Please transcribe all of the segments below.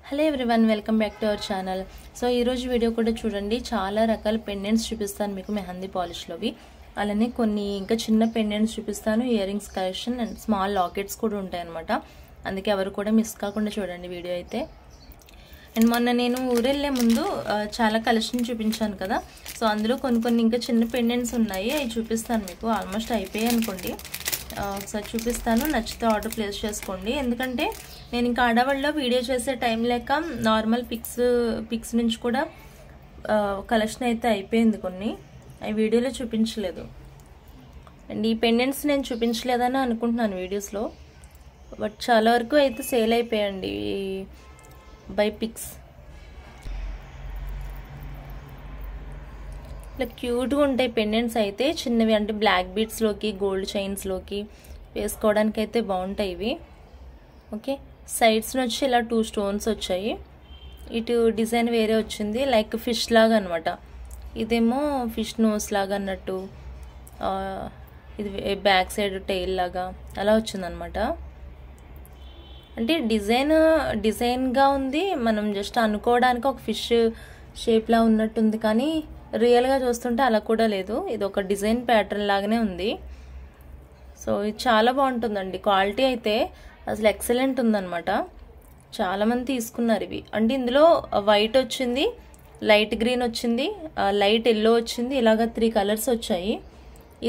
Hello everyone, welcome back to our channel. So ఈరోజు video కూడా చూడండి. చాలా రకాల పెండెంట్స్ చూపిస్తాను మీకు మెహందీ పాలిష్లోవి. అలానే కొన్ని ఇంకా చిన్న పెండెంట్స్ చూపిస్తాను, ear rings collection and small lockets కూడా ఉంటాయన్నమాట. అందుకే ఎవరు కూడా మిస్ కాకుండా చూడండి వీడియో అయితే. అండ్ మొన్న నేను ఊరెళ్ళే ముందు చాలా కలెక్షన్ చూపించాను కదా, సో అందులో కొన్ని ఇంకా చిన్న పెండెంట్స్ ఉన్నాయి, అవి చూపిస్తాను మీకు. ఆల్మోస్ట్ అయిపోయాయి అనుకోండి. ఒకసారి చూపిస్తాను, నచ్చితే ఆర్డర్ ప్లేస్ చేసుకోండి. ఎందుకంటే నేను ఇంకా ఆడవాళ్ళలో వీడియో చేసే టైం లేక నార్మల్ పిక్స్ నుంచి కూడా కలెక్షన్ అయితే అయిపోయింది. కొన్ని అవి వీడియోలో చూపించలేదు. అండ్ ఈ పెండెంట్స్ నేను చూపించలేదని అనుకుంటున్నాను వీడియోస్లో, బట్ చాలా వరకు అయితే సేల్ అయిపోయాయండి బై పిక్స్. ఇలా క్యూట్గా ఉంటాయి పెండెంట్స్ అయితే, చిన్నవి అంటే బ్లాక్ బీడ్స్లోకి గోల్డ్ చైన్స్లోకి వేసుకోవడానికి అయితే బాగుంటాయి ఇవి. ఓకే, సైడ్స్ని వచ్చి ఇలా 2 స్టోన్స్ వచ్చాయి. ఇటు డిజైన్ వేరే వచ్చింది, లైక్ ఫిష్ లాగా అనమాట. ఇదేమో ఫిష్ నోస్ లాగా అన్నట్టు, ఇది బ్యాక్ సైడ్ టైల్ లాగా అలా వచ్చిందనమాట. అంటే డిజైన్గా ఉంది, మనం జస్ట్ అనుకోవడానికి ఒక ఫిష్ షేప్లా ఉన్నట్టుంది, కానీ రియల్గా చూస్తుంటే అలా కూడా లేదు. ఇది ఒక డిజైన్ ప్యాటర్న్ లాగానే ఉంది. సో ఇది చాలా బాగుంటుందండి. క్వాలిటీ అయితే అసలు ఎక్సలెంట్ ఉందన్నమాట. చాలామంది తీసుకున్నారు ఇవి. అంటే ఇందులో వైట్ వచ్చింది, లైట్ గ్రీన్ వచ్చింది, లైట్ ఎల్లో వచ్చింది, ఇలాగ 3 కలర్స్ వచ్చాయి.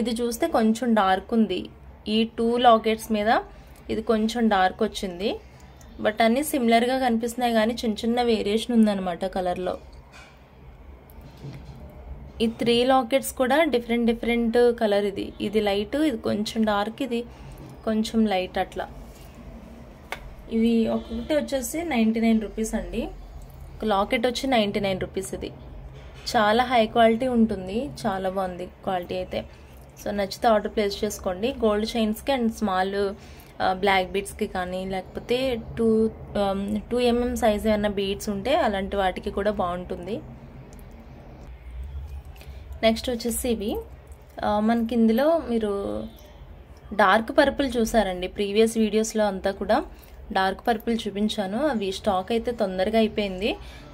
ఇది చూస్తే కొంచెం డార్క్ ఉంది. ఈ 2 లాకెట్స్ మీద ఇది కొంచెం డార్క్ వచ్చింది, బట్ అన్నీ సిమిలర్గా కనిపిస్తున్నాయి, కానీ చిన్న వేరియేషన్ ఉందన్నమాట కలర్లో. ఈ 3 లాకెట్స్ కూడా డిఫరెంట్ కలర్. ఇది లైట్, ఇది కొంచెం డార్క్, ఇది కొంచెం లైట్ అట్లా. ఇవి ఒక్కొక్కటి వచ్చేసి 99 రూపీస్ అండి. ఒక లాకెట్ వచ్చి 99 రూపీస్. ఇది చాలా హై క్వాలిటీ ఉంటుంది, చాలా బాగుంది క్వాలిటీ అయితే. సో నచ్చితే ఆర్డర్ ప్లేస్ చేసుకోండి. గోల్డ్ చైన్స్కి అండ్ స్మాల్ బ్లాక్ బీడ్స్కి కానీ, లేకపోతే 2 mm సైజ్ ఏమైనా బీడ్స్ ఉంటే అలాంటి వాటికి కూడా బాగుంటుంది. నెక్స్ట్ వచ్చేసి ఇవి మనకి ఇందులో మీరు డార్క్ పర్పుల్ చూసారండి. ప్రీవియస్ వీడియోస్లో అంతా కూడా డార్క్ పర్పుల్ చూపించాను, అవి స్టాక్ అయితే తొందరగా అయిపోయింది.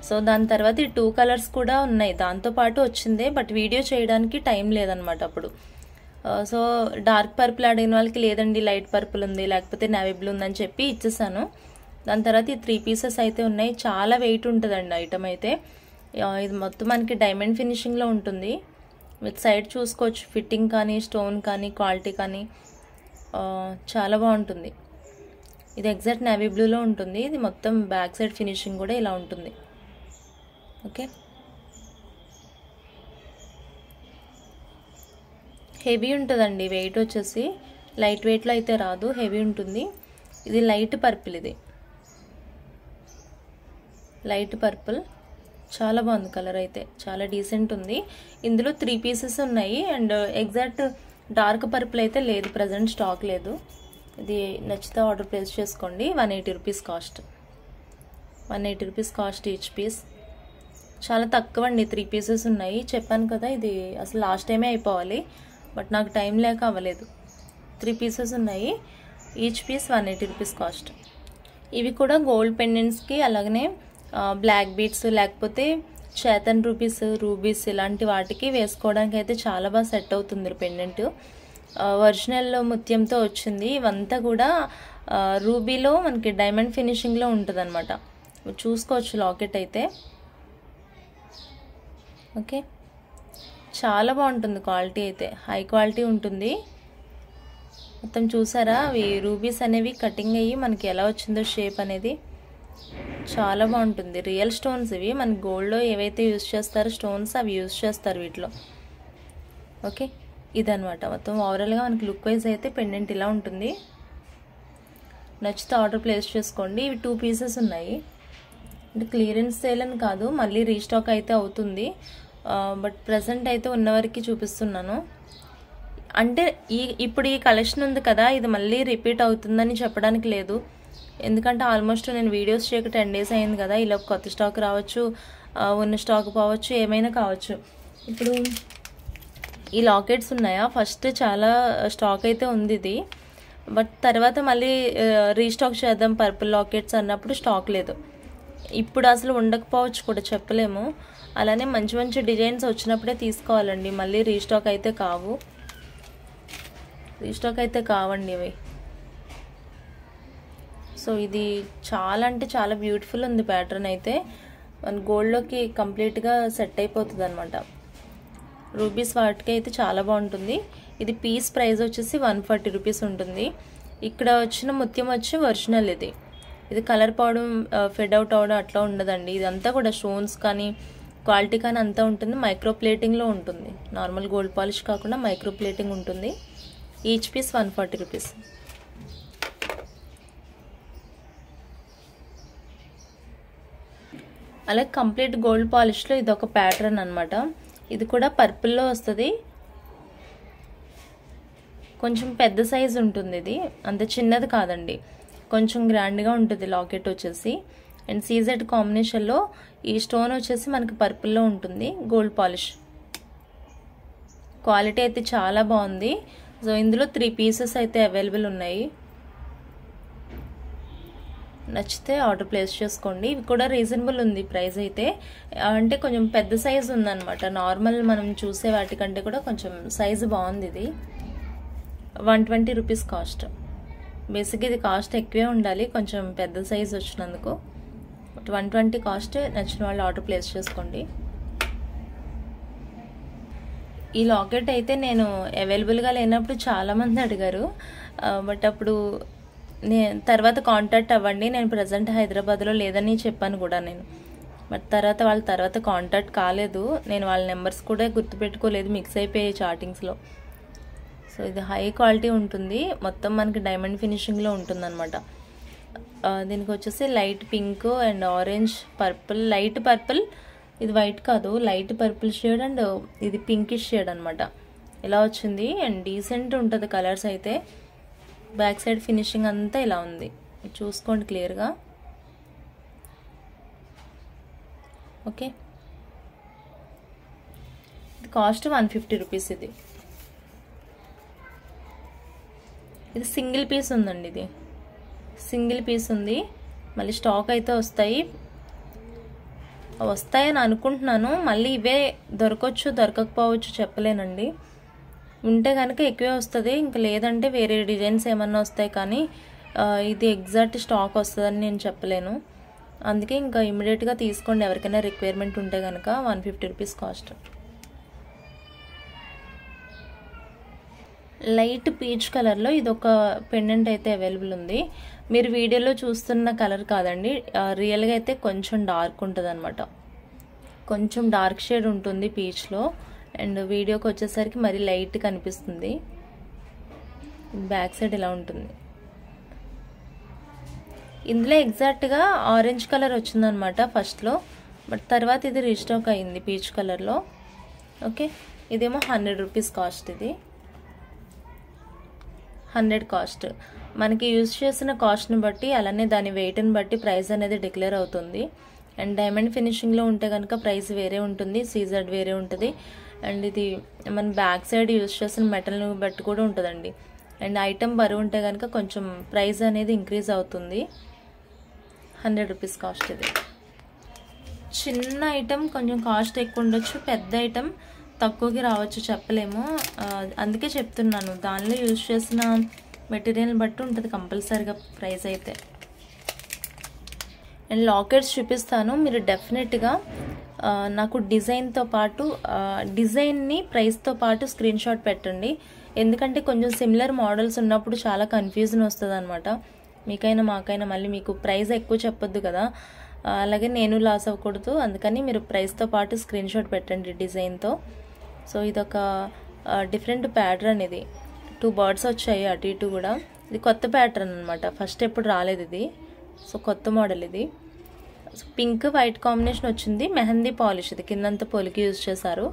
సో దాని తర్వాత ఈ 2 కలర్స్ కూడా ఉన్నాయి, దాంతోపాటు వచ్చిందే, బట్ వీడియో చేయడానికి టైం లేదనమాట అప్పుడు. సో డార్క్ పర్పుల్ అడిగిన వాళ్ళకి లేదండి లైట్ పర్పుల్ ఉంది, లేకపోతే నేవీ బ్లూ ఉందని చెప్పి ఇచ్చేసాను. దాని తర్వాత ఈ 3 పీసెస్ అయితే ఉన్నాయి. చాలా వెయిట్ ఉంటుందండి ఐటమ్ అయితే. ఇది మొత్తం మనకి డైమండ్ ఫినిషింగ్లో ఉంటుంది. విత్ సైడ్ చూసుకోవచ్చు, ఫిట్టింగ్ కానీ, స్టోన్ కానీ, క్వాలిటీ కానీ చాలా బాగుంటుంది. ఇది ఎగ్జాక్ట్ నేవీ బ్లూలో ఉంటుంది. ఇది మొత్తం బ్యాక్ సైడ్ ఫినిషింగ్ కూడా ఇలా ఉంటుంది. ఓకే, హెవీ ఉంటుందండి. వెయిట్ వచ్చేసి లైట్ వెయిట్లో అయితే రాదు, హెవీ ఉంటుంది. ఇది లైట్ పర్పుల్, ఇది లైట్ పర్పుల్, చాలా బాగుంది కలర్ అయితే, చాలా డీసెంట్ ఉంది. ఇందులో 3 పీసెస్ ఉన్నాయి. అండ్ ఎగ్జాక్ట్ డార్క్ పర్పుల్ అయితే లేదు, ప్రజెంట్ స్టాక్ లేదు. ఇది నచ్చితే ఆర్డర్ ప్లేస్ చేసుకోండి. 180 rupees cost. 180 rupees cost each piece. చాలా తక్కువ అండి, 3 పీసెస్ ఉన్నాయి. చెప్పాను కదా ఇది అసలు లాస్ట్ టైమే అయిపోవాలి, బట్ నాకు టైం లేక అవ్వలేదు. 3 పీసెస్ ఉన్నాయి, ఈచ్ పీస్ 180 రూపీస్ కాస్ట్. ఇవి కూడా గోల్డ్ పెండెంట్స్కి, అలాగనే బ్లాక్ బీడ్స్, లేకపోతే చేతన్ రూబీస్ ఇలాంటి వాటికి వేసుకోవడానికి అయితే చాలా బాగా సెట్ అవుతుంది పెండెంట్. ఒరిజినల్ ముత్యంతో వచ్చింది. ఇవంతా కూడా రూబీలో మనకి డైమండ్ ఫినిషింగ్లో ఉంటుంది అనమాట. చూసుకోవచ్చు లాకెట్ అయితే. ఓకే, చాలా బాగుంటుంది క్వాలిటీ అయితే, హై క్వాలిటీ ఉంటుంది. మొత్తం చూసారా, అవి రూబీస్ అనేవి కటింగ్ అయ్యి మనకి ఎలా వచ్చిందో షేప్ అనేది చాలా బాగుంటుంది. రియల్ స్టోన్స్ ఇవి, మన గోల్డ్లో ఏవైతే యూజ్ చేస్తారో స్టోన్స్ అవి యూజ్ చేస్తారు వీటిలో. ఓకే, ఇదనమాట మొత్తం ఓవరాల్గా మనకి లుక్ వైజ్ అయితే పెండెంట్ ఇలా ఉంటుంది. నచ్చితే ఆర్డర్ ప్లేస్ చేసుకోండి. ఇవి 2 పీసెస్ ఉన్నాయి. అంటే క్లియరెన్స్ సేల్ అని కాదు, మళ్ళీ రీస్టాక్ అయితే అవుతుంది, బట్ ప్రజెంట్ అయితే ఉన్నవరకు చూపిస్తున్నాను. అంటే ఇప్పుడు ఈ కలెక్షన్ ఉంది కదా, ఇది మళ్ళీ రిపీట్ అవుతుందని చెప్పడానికి లేదు. ఎందుకంటే ఆల్మోస్ట్ నేను వీడియోస్ చేయక 10 days అయింది కదా, ఇలా కొత్త స్టాక్ రావచ్చు, ఉన్న స్టాక్ పోవచ్చు, ఏమైనా కావచ్చు. ఇప్పుడు ఈ లాకెట్స్ ఉన్నాయా, ఫస్ట్ చాలా స్టాక్ అయితే ఉంది ఇది, బట్ తర్వాత మళ్ళీ రీస్టాక్ చేద్దాం పర్పుల్ లాకెట్స్ అన్నప్పుడు స్టాక్ లేదు. ఇప్పుడు అసలు ఉండకపోవచ్చు కూడా చెప్పలేము. అలానే మంచి మంచి డిజైన్స్ వచ్చినప్పుడే తీసుకోవాలండి, మళ్ళీ రీస్టాక్ అయితే కావండి ఇవి. సో ఇది చాలా అంటే చాలా బ్యూటిఫుల్ ఉంది ప్యాటర్న్ అయితే. మన గోల్డ్లోకి కంప్లీట్గా సెట్ అయిపోతుంది అనమాట. రూబీస్ వాటికి అయితే చాలా బాగుంటుంది. ఇది పీస్ ప్రైస్ వచ్చేసి 140 రూపీస్ ఉంటుంది. ఇక్కడ వచ్చిన ముత్యం వచ్చి ఒరిజినల్. ఇది కలర్ పోవడం, ఫెడ్ అవుట్ అవడం అట్లా ఉండదండి. ఇదంతా కూడా స్టోన్స్ కానీ క్వాలిటీ కానీ అంతా ఉంటుంది. మైక్రో ప్లేటింగ్లో ఉంటుంది. నార్మల్ గోల్డ్ పాలిష్ కాకుండా మైక్రో ప్లేటింగ్ ఉంటుంది. Each piece 140 rupees. అలాగే కంప్లీట్ గోల్డ్ పాలిష్లో ఇది ఒక ప్యాటర్న్ అనమాట. ఇది కూడా పర్పుల్లో వస్తుంది. కొంచెం పెద్ద సైజు ఉంటుంది. ఇది అంత చిన్నది కాదండి, కొంచెం గ్రాండ్గా ఉంటుంది. లాకెట్ వచ్చేసి అండ్ సీజెడ్ కాంబినేషన్లో ఈ స్టోన్ వచ్చేసి మనకి పర్పుల్లో ఉంటుంది. గోల్డ్ పాలిష్ క్వాలిటీ అయితే చాలా బాగుంది. సో ఇందులో 3 పీసెస్ అయితే అవైలబుల్ ఉన్నాయి. నచ్చితే ఆర్డర్ ప్లేస్ చేసుకోండి. ఇవి కూడా రీజనబుల్ ఉంది ప్రైస్ అయితే. అంటే కొంచెం పెద్ద సైజు ఉందన్నమాట. నార్మల్ మనం చూసే వాటికంటే కూడా కొంచెం సైజు బాగుంది. ఇది 120 రూపీస్ కాస్ట్. బేసిక్గా ఇది కాస్ట్ ఎక్కువే ఉండాలి కొంచెం పెద్ద సైజు వచ్చినందుకు. But 120 cost. నచ్చిన వాళ్ళు ఆర్డర్ ప్లేస్ చేసుకోండి. ఈ లాకెట్ అయితే నేను అవైలబుల్గా లేనప్పుడు చాలామంది అడిగారు. బట్ అప్పుడు తర్వాత కాంటాక్ట్ అవ్వండి, నేను ప్రజెంట్ హైదరాబాద్లో లేదని చెప్పాను కూడా నేను. బట్ వాళ్ళ తర్వాత కాంటాక్ట్ కాలేదు. నేను వాళ్ళ నెంబర్స్ కూడా గుర్తుపెట్టుకోలేదు, మిక్స్ అయిపోయాయి చాటింగ్స్లో. సో ఇది హై క్వాలిటీ ఉంటుంది. మొత్తం మనకి డైమండ్ ఫినిషింగ్లో ఉంటుంది అనమాట. దీనికి వచ్చేసి light pink and orange, purple, light purple, ఇది వైట్ కాదు, లైట్ పర్పుల్ షేడ్ అండ్ ఇది పింకిష్ షేడ్ అనమాట. ఇలా వచ్చింది అండ్ డీసెంట్ ఉంటుంది కలర్స్ అయితే. బ్యాక్ సైడ్ ఫినిషింగ్ అంతా ఇలా ఉంది, చూసుకోండి క్లియర్గా. ఓకే, ఇది కాస్ట్ 150 రూపీస్. ఇది సింగిల్ పీస్ ఉందండి. ఇది సింగిల్ పీస్ ఉంది. మళ్ళీ స్టాక్ అయితే వస్తాయని అనుకుంటున్నాను. మళ్ళీ ఇవే దొరకవచ్చు దొరకకపోవచ్చు చెప్పలేనండి. ఉంటే కనుక ఎక్కువే వస్తుంది, ఇంకా లేదంటే వేరే డిజైన్స్ ఏమన్నా వస్తాయి. కానీ ఇది ఎగ్జాక్ట్ స్టాక్ వస్తుందని నేను చెప్పలేను. అందుకే ఇంకా ఇమీడియట్గా తీసుకోండి ఎవరికైనా రిక్వైర్మెంట్ ఉంటే కనుక. 150 రూపీస్ కాస్ట్. లైట్ పీచ్ కలర్లో ఇది ఒక పెండెంట్ అయితే అవైలబుల్ ఉంది. మీరు వీడియోలో చూస్తున్న కలర్ కాదండి, రియల్గా అయితే కొంచెం డార్క్ ఉంటుంది అనమాట. కొంచెం డార్క్ షేడ్ ఉంటుంది పీచ్లో. అండ్ వీడియోకి వచ్చేసరికి మరి లైట్ కనిపిస్తుంది. బ్యాక్ సైడ్ ఇలా ఉంటుంది. ఇందులో ఎగ్జాక్ట్గా ఆరెంజ్ కలర్ వచ్చిందనమాట ఫస్ట్లో. బట్ తర్వాత ఇది రీస్టాక్ అయింది పీచ్ కలర్లో. ఓకే, ఇదేమో 100 రూపీస్ కాస్ట్. ఇది 100 కాస్ట్. మనకి యూజ్ చేసిన కాస్ట్ని బట్టి అలానే దాని వెయిట్ని బట్టి ప్రైస్ అనేది డిక్లేర్ అవుతుంది. అండ్ డైమండ్ ఫినిషింగ్లో ఉంటే కనుక ప్రైస్ వేరే ఉంటుంది, సీజెడ్ వేరే ఉంటుంది. అండ్ ఇది మన బ్యాక్ సైడ్ యూజ్ చేసిన మెటల్ని బట్టి కూడా ఉంటుందండి. అండ్ ఐటమ్ బరువు ఉంటే కనుక కొంచెం ప్రైస్ అనేది ఇంక్రీజ్ అవుతుంది. 100 రూపీస్ కాస్ట్. ఇది చిన్న ఐటమ్ కొంచెం కాస్ట్ ఎక్కువ ఉండొచ్చు, పెద్ద ఐటమ్ తక్కువకి రావచ్చు, చెప్పలేము. అందుకే చెప్తున్నాను, దానిలో యూజ్ చేసిన మెటీరియల్ బట్టి ఉంటుంది కంపల్సరీగా ప్రైస్ అయితే. అండ్ లాకెట్స్ చూపిస్తాను, మీరు డెఫినెట్గా నాకు డిజైన్తో పాటు డిజైన్ని ప్రైస్తో పాటు స్క్రీన్ షాట్ పెట్టండి. ఎందుకంటే కొంచెం సిమిలర్ మోడల్స్ ఉన్నప్పుడు చాలా కన్ఫ్యూజన్ వస్తుంది అనమాట. మీకైనా మాకైనా మళ్ళీ మీకు ప్రైస్ ఎక్కువ చెప్పొద్దు కదా, అలాగే నేను లాస్ అవ్వకూడదు. అందుకని మీరు ప్రైస్తో పాటు స్క్రీన్ షాట్ పెట్టండి డిజైన్తో. సో ఇదొక డిఫరెంట్ ప్యాటర్న్. ఇది 2 బర్డ్స్ వచ్చాయి అటు ఇటు కూడా. ఇది కొత్త ప్యాటర్న్ అనమాట, ఫస్ట్ ఎప్పుడు రాలేదు ఇది. సో కొత్త మోడల్ ఇది. పింక్ వైట్ కాంబినేషన్ వచ్చింది. మెహందీ పాలిష్, ఇది కిందంతా పొలికి యూజ్ చేశారు.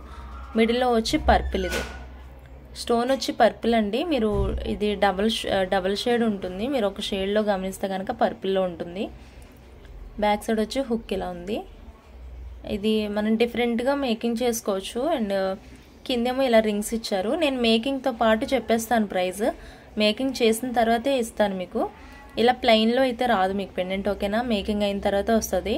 మిడిల్లో వచ్చి పర్పుల్. ఇది స్టోన్ వచ్చి పర్పుల్ అండి. మీరు ఇది డబల్ షేడ్ ఉంటుంది. మీరు ఒక షేడ్లో గమనిస్తే కనుక పర్పుల్లో ఉంటుంది. బ్యాక్ సైడ్ వచ్చి హుక్ ఇలా ఉంది. ఇది మనం డిఫరెంట్గా మేకింగ్ చేసుకోవచ్చు. అండ్ కిందేమో ఇలా రింగ్స్ ఇచ్చారు. నేను మేకింగ్తో పాటు చెప్పేస్తాను ప్రైస్, మేకింగ్ చేసిన తర్వాతే ఇస్తాను మీకు. ఇలా ప్లెయిన్లో అయితే రాదు మీకు పెండెంట్, ఓకేనా? మేకింగ్ అయిన తర్వాత వస్తుంది.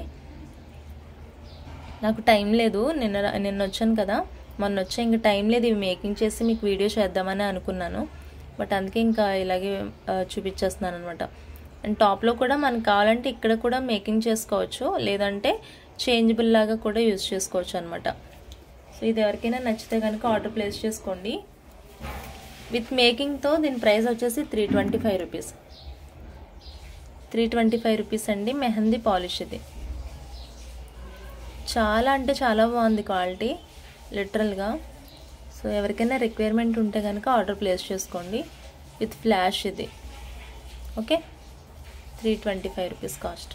నాకు టైం లేదు, నిన్న వచ్చాను కదా, మొన్న వచ్చా, ఇంకా టైం లేదు ఇవి మేకింగ్ చేసి మీకు వీడియో చేద్దామని అనుకున్నాను. బట్ అందుకే ఇంకా ఇలాగే చూపించేస్తున్నాను అనమాట. అండ్ టాప్లో కూడా మనకు కావాలంటే ఇక్కడ కూడా మేకింగ్ చేసుకోవచ్చు, లేదంటే చేంజబుల్ లాగా కూడా యూజ్ చేసుకోవచ్చు అనమాట. సో ఇది ఎవరికైనా నచ్చితే కనుక ఆర్డర్ ప్లేస్ చేసుకోండి. విత్ మేకింగ్తో దీని ప్రైస్ వచ్చేసి 325 రూపీస్. 325 రూపీస్ అండి. మెహందీ పాలిష్ ఇది. చాలా అంటే చాలా బాగుంది క్వాలిటీ, లిటరల్గా. సో ఎవరికైనా రిక్వైర్మెంట్ ఉంటే కనుక ఆర్డర్ ప్లేస్ చేసుకోండి. విత్ ఫ్లాష్ ఇది, okay. 325 rupees cost.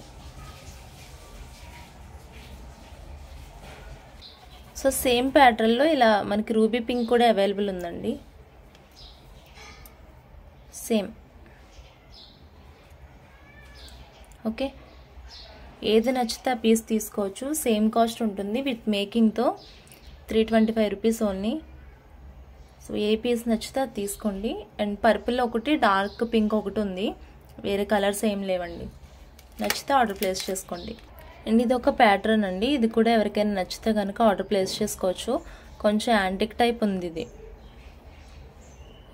So same ప్యాటర్న్లో ఇలా మనకి రూబీ పింక్ కూడా అవైలబుల్ ఉందండి. Same, okay. ఏది నచ్చితే ఆ పీస్ తీసుకోవచ్చు. సేమ్ కాస్ట్ ఉంటుంది విత్ మేకింగ్తో. 325 రూపీస్ ఓన్లీ. సో ఏ పీస్ నచ్చితే అది తీసుకోండి. అండ్ పర్పుల్ ఒకటి, డార్క్ పింక్ ఒకటి ఉంది, వేరే కలర్స్ ఏం లేవండి. నచ్చితే ఆర్డర్ ప్లేస్ చేసుకోండి. అండ్ ఇది ఒక ప్యాటర్న్ అండి, ఇది కూడా ఎవరికైనా నచ్చితే కనుక ఆర్డర్ ప్లేస్ చేసుకోవచ్చు. కొంచెం యాంటిక్ టైప్ ఉంది ఇది,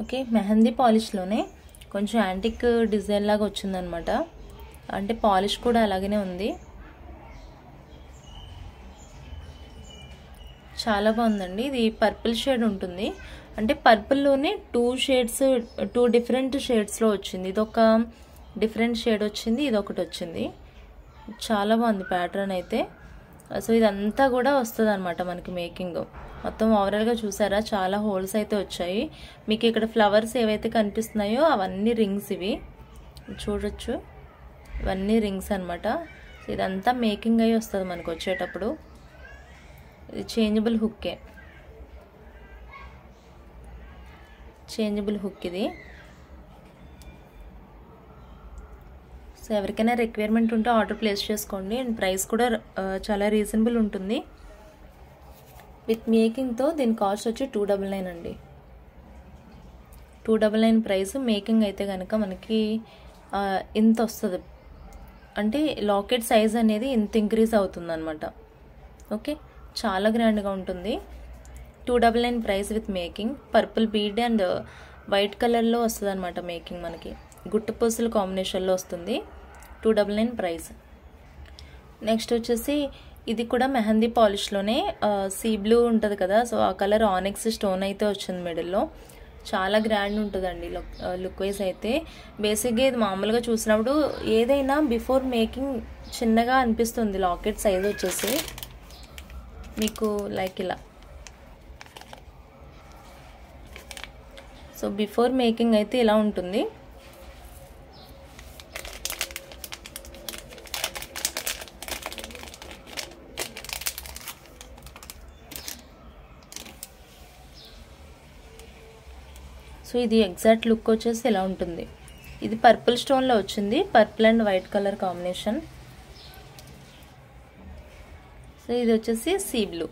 ఓకే. మెహందీ పాలిష్లోనే కొంచెం యాంటిక్ డిజైన్ లాగా వచ్చిందనమాట. అంటే పాలిష్ కూడా అలాగనే ఉంది. చాలా బాగుందండి. ఇది పర్పుల్ షేడ్ ఉంటుంది, అంటే పర్పుల్లోనే 2 డిఫరెంట్ షేడ్స్లో వచ్చింది. ఇది ఒక డిఫరెంట్ షేడ్ వచ్చింది, ఇది ఒకటి వచ్చింది. చాలా బాగుంది ప్యాటర్న్ అయితే. సో ఇదంతా కూడా వస్తుంది అనమాట మనకి మేకింగ్ మొత్తం. ఓవరాల్గా చూసారా, చాలా హోల్స్ అయితే వచ్చాయి. మీకు ఇక్కడ ఫ్లవర్స్ ఏవైతే కనిపిస్తున్నాయో అవన్నీ రింగ్స్, ఇవి చూడొచ్చు, ఇవన్నీ రింగ్స్ అనమాట. ఇదంతా మేకింగ్ అయ్యి వస్తుంది మనకు వచ్చేటప్పుడు. ఇది చేంజబుల్ హుక్కే, చేంజబుల్ హుక్ ఇది. సో ఎవరికైనా రిక్వైర్మెంట్ ఉంటే ఆర్డర్ ప్లేస్ చేసుకోండి. అండ్ ప్రైస్ కూడా చాలా రీజనబుల్ ఉంటుంది. విత్ మేకింగ్తో దీని కాస్ట్ వచ్చి 299 అండి. 299 ప్రైస్. మేకింగ్ అయితే కనుక మనకి ఇంత వస్తుంది, అంటే లాకెట్ సైజ్ అనేది ఇంత ఇంక్రీజ్ అవుతుంది అనమాట, ఓకే. చాలా గ్రాండ్గా ఉంటుంది. 299 price with making. Purple bead and white కలర్లో వస్తుంది అనమాట మేకింగ్ మనకి. గుట్ట పూసల కాంబినేషన్లో వస్తుంది. 299 ప్రైస్. నెక్స్ట్ వచ్చేసి ఇది కూడా మెహందీ పాలిష్లోనే సీ బ్లూ ఉంటుంది కదా, సో ఆ కలర్ ఆనెక్స్ స్టోన్ అయితే వచ్చింది మిడిల్లో. చాలా గ్రాండ్ ఉంటుందండి లుక్ వైజ్ అయితే. బేసిక్గా ఇది మామూలుగా చూసినప్పుడు ఏదైనా బిఫోర్ మేకింగ్ చిన్నగా అనిపిస్తుంది. లాకెట్ సైజ్ వచ్చేసి మీకు లైక్ ఇలా. సో బిఫోర్ మేకింగ్ అయితే ఇలా ఉంటుంది. సో ఇది ఎగ్జాక్ట్ లుక్ వచ్చేసి ఇలా ఉంటుంది. ఇది పర్పుల్ స్టోన్లో వచ్చింది, purple and white colour combination. So ఇది వచ్చేసి సీ బ్లూ.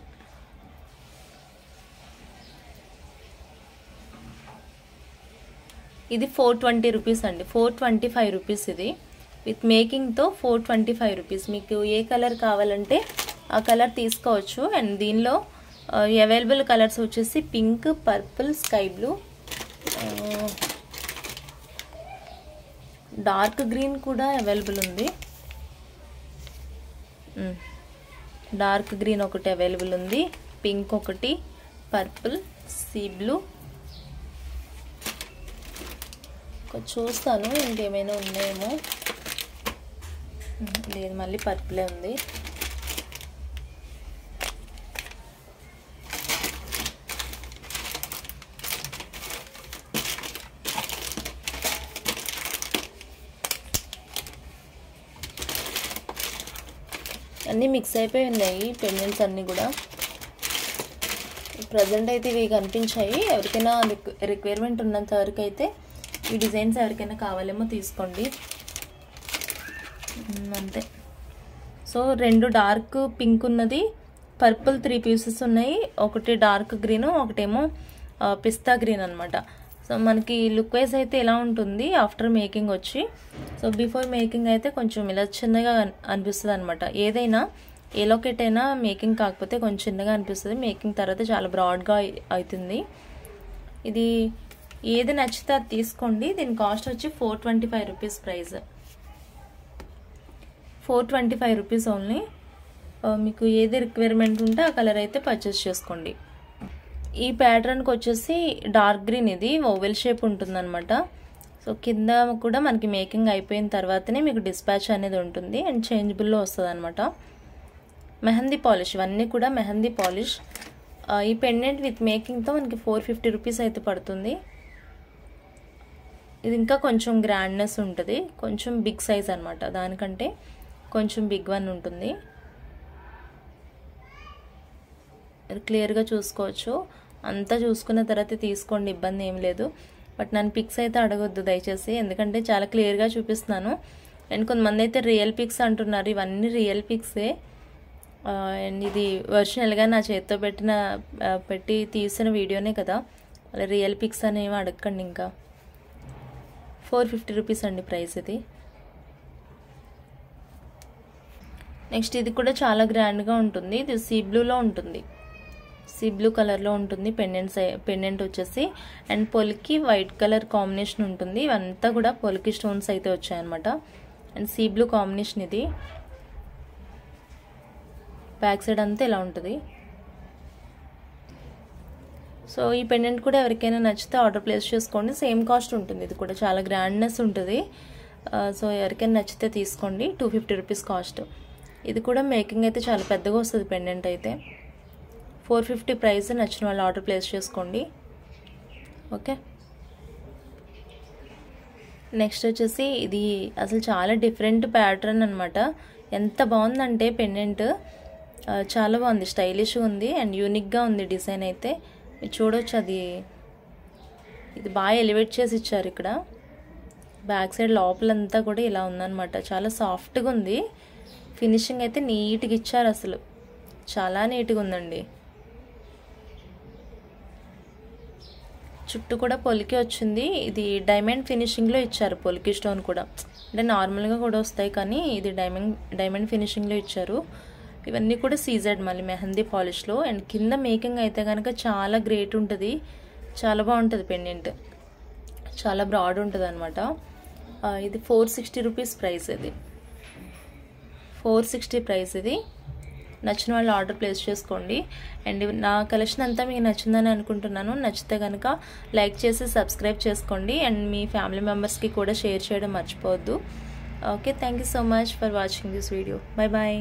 ఇది 420 రూపీస్ అండి. 425 రూపీస్ ఇది. విత్ మేకింగ్తో 425 రూపీస్. మీకు ఏ కలర్ కావాలంటే ఆ కలర్ తీసుకోవచ్చు. అండ్ దీనిలో అవైలబుల్ కలర్స్ వచ్చేసి pink, purple, sky blue, dark green కూడా అవైలబుల్ ఉంది. డార్క్ గ్రీన్ ఒకటి అవైలబుల్ ఉంది, పింక్ ఒకటి, పర్పుల్, సీ బ్లూ. చూస్తాను ఇంకేమైనా ఉన్నాయేమో. లేదు, మళ్ళీ పర్పులే ఉంది. అన్నీ మిక్స్ అయిపోయి ఉన్నాయి పెండెంట్స్ అన్నీ కూడా. ప్రజెంట్ అయితే ఇవి కనిపించాయి. ఎవరికైనా రిక్వైర్మెంట్ ఉన్నంత వరకు అయితే ఈ డిజైన్స్ ఎవరికైనా కావాలేమో తీసుకోండి అంతే. సో 2 డార్క్ పింక్ ఉన్నది, పర్పుల్ 3 పీసెస్ ఉన్నాయి. ఒకటి డార్క్ గ్రీన్, ఒకటేమో పిస్తా గ్రీన్ అనమాట. సో మనకి లుక్ వైజ్ అయితే ఇలా ఉంటుంది ఆఫ్టర్ మేకింగ్ వచ్చి. సో బిఫోర్ మేకింగ్ అయితే కొంచెం ఇలా చిన్నగా అనిపిస్తుంది అనమాట. ఏదైనా ఏ లాకెట్ అయినా మేకింగ్ కాకపోతే కొంచెం చిన్నగా అనిపిస్తుంది, మేకింగ్ తర్వాత చాలా బ్రాడ్గా అవుతుంది. ఇది ఏది నచ్చితే అది తీసుకోండి. దీని కాస్ట్ వచ్చి 425 రూపీస్ ప్రైస్, 425 రూపీస్ ఓన్లీ. మీకు ఏది రిక్వైర్మెంట్ ఉంటే ఆ కలర్ అయితే పర్చేస్ చేసుకోండి. ఈ ప్యాటర్న్కి వచ్చేసి డార్క్ గ్రీన్, ఇది ఓవెల్ షేప్ ఉంటుందన్నమాట. సో కింద కూడా మనకి మేకింగ్ అయిపోయిన తర్వాతనే మీకు డిస్పాచ్ అనేది ఉంటుంది అండ్ చేంజబుల్లో వస్తుంది అనమాట. మెహందీ పాలిష్, ఇవన్నీ కూడా మెహందీ పాలిష్. ఈ పెండెంట్ విత్ మేకింగ్తో మనకి 450 రూపీస్ అయితే పడుతుంది. ఇది ఇంకా కొంచెం గ్రాండ్నెస్ ఉంటుంది, కొంచెం బిగ్ సైజ్ అనమాట, దానికంటే కొంచెం బిగ్ వన్ ఉంటుంది. క్లియర్గా చూసుకోవచ్చు. అంతా చూసుకున్న తర్వాత తీసుకోండి, ఇబ్బంది ఏం లేదు. బట్ నన్ను పిక్స్ అయితే అడగొద్దు దయచేసి, ఎందుకంటే చాలా క్లియర్గా చూపిస్తున్నాను. అండ్ కొంతమంది అయితే రియల్ పిక్స్ అంటున్నారు, ఇవన్నీ రియల్ పిక్సే. అండ్ ఇది ఒరిజినల్గా నా చేతితో పెట్టి తీసిన వీడియోనే కదా, అలా రియల్ పిక్స్ అనేవి అడగండి. ఇంకా 450 రూపీస్ అండి ప్రైస్ ఇది. నెక్స్ట్ ఇది కూడా చాలా గ్రాండ్గా ఉంటుంది. ఇది సీ బ్లూలో ఉంటుంది, సీ బ్లూ కలర్లో ఉంటుంది పెండెంట్ వచ్చేసి. అండ్ పొలికి వైట్ కలర్ కాంబినేషన్ ఉంటుంది. ఇవంతా కూడా పొలికి స్టోన్స్ అయితే వచ్చాయన్నమాట. అండ్ సీ బ్లూ కాంబినేషన్ ఇది. బ్యాక్ సైడ్ అంతా ఇలా ఉంటుంది. సో ఈ పెండెంట్ కూడా ఎవరికైనా నచ్చితే ఆర్డర్ ప్లేస్ చేసుకోండి. సేమ్ కాస్ట్ ఉంటుంది, ఇది కూడా చాలా గ్రాండ్నెస్ ఉంటుంది. సో ఎవరికైనా నచ్చితే తీసుకోండి. 250 రూపీస్ కాస్ట్. ఇది కూడా మేకింగ్ అయితే చాలా పెద్దగా వస్తుంది పెండెంట్ అయితే. 450 ప్రైస్. నచ్చిన వాళ్ళు ఆర్డర్ ప్లేస్ చేసుకోండి. ఓకే, నెక్స్ట్ వచ్చేసి ఇది అసలు చాలా డిఫరెంట్ ప్యాటర్న్ అనమాట. ఎంత బాగుందంటే పెండెంట్ చాలా బాగుంది, స్టైలిష్గా ఉంది అండ్ యూనిక్గా ఉంది డిజైన్ అయితే. మీరు చూడవచ్చు, ఇది బాగా ఎలివేట్ చేసి ఇచ్చారు ఇక్కడ. బ్యాక్ సైడ్ లోపలంతా కూడా ఇలా ఉందన్నమాట, చాలా సాఫ్ట్గా ఉంది. ఫినిషింగ్ అయితే నీట్గా ఇచ్చారు, అసలు చాలా నీట్గా ఉందండి. చుట్టూ కూడా పొలికి వచ్చింది. ఇది డైమండ్ ఫినిషింగ్లో ఇచ్చారు, పొలికి స్టోన్ కూడా. అంటే నార్మల్గా కూడా వస్తాయి కానీ ఇది డైమండ్ ఫినిషింగ్లో ఇచ్చారు. ఇవన్నీ కూడా సీజెడ్ మళ్ళీ మెహందీ పాలిష్లో. అండ్ కింద మేకింగ్ అయితే కనుక చాలా గ్రేట్ ఉంటుంది, చాలా బాగుంటుంది పెండెంట్, చాలా బ్రాడ్ ఉంటుంది అనమాట. ఇది 460 రూపీస్ ప్రైస్, ఇది 460 ప్రైస్. ఇది నచ్చిన వాళ్ళు ఆర్డర్ ప్లేస్ చేసుకోండి. అండ్ నా కలెక్షన్ అంతా మీకు నచ్చిందని అనుకుంటున్నాను. నచ్చితే కనుక లైక్ చేసి సబ్స్క్రైబ్ చేసుకోండి అండ్ మీ ఫ్యామిలీ మెంబర్స్కి కూడా షేర్ చేయడం మర్చిపోవద్దు. Okay, thank you so much for watching this video. Bye bye.